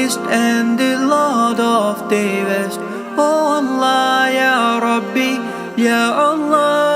East and the Lord of the West. Oh Allah, Ya Rabbi, Ya Allah.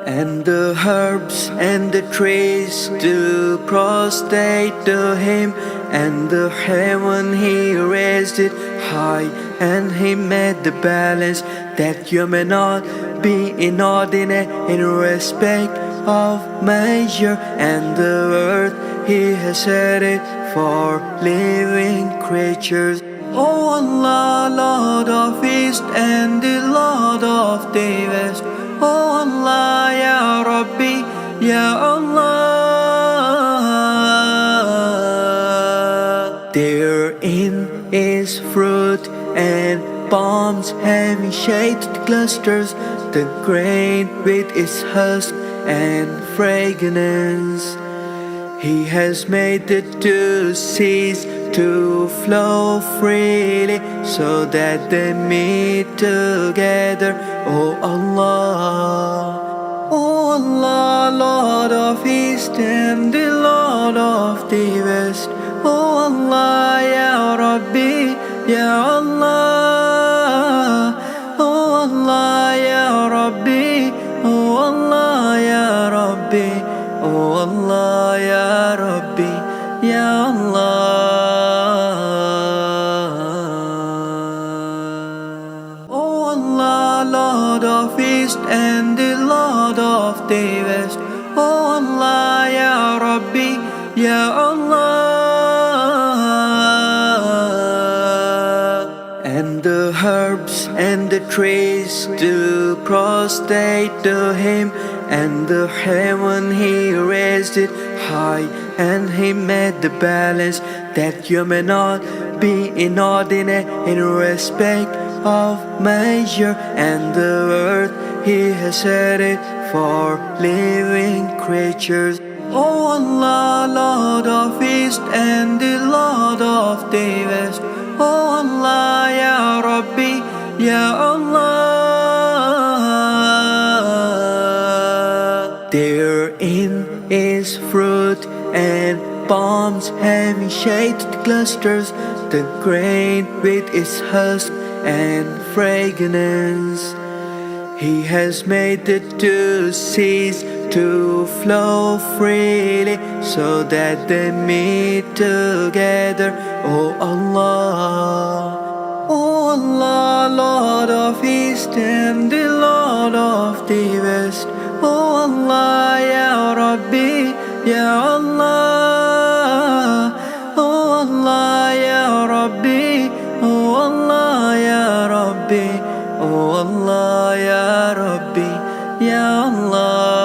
And the herbs and the trees do prostrate to Him, and the heaven He raised it high, and He made the balance that you may not be inordinate in respect of measure, and the earth He has set it for living creatures. Oh Allah, Lord of East and the Lord of the West. Oh Allah, Ya Rabbi, Ya Allah. Therein is fruit and palms having shaded clusters, the grain with its husk and fragrance. He has made the two seas to flow freely, so that they meet together. Oh Allah, oh Allah, Lord of East and the Lord of the West. Oh Allah, Ya Rabbi, Ya Allah. Oh Allah, Ya Rabbi, oh Allah, Ya Rabbi, oh Allah, Ya Rabbi, Ya Allah. Oh Allah, Lord of East and the Lord of the West. Oh Allah, Ya Rabbi, Ya Allah. And the herbs and the trees do prostrate to Him, and the heaven He raised it high, and He made the balance that you may not be inordinate in respect of measure, and the earth He has set it for living creatures. Oh Allah, Lord of East and the Lord of the West. Oh Allah, Ya Rabbi, Ya Allah. Therein is fruit and palms having shaded clusters, the grain with its husk and fragrance. He has made the two seas to flow freely, so that they meet together. Oh Allah, oh Allah, Lord of East and the Lord of the West. Oh Allah, Ya Rabbi, Ya Allah. Oh Allah, Ya Rabbi, oh Allah, Ya Rabbi, oh Allah, Ya Rabbi, Ya Allah.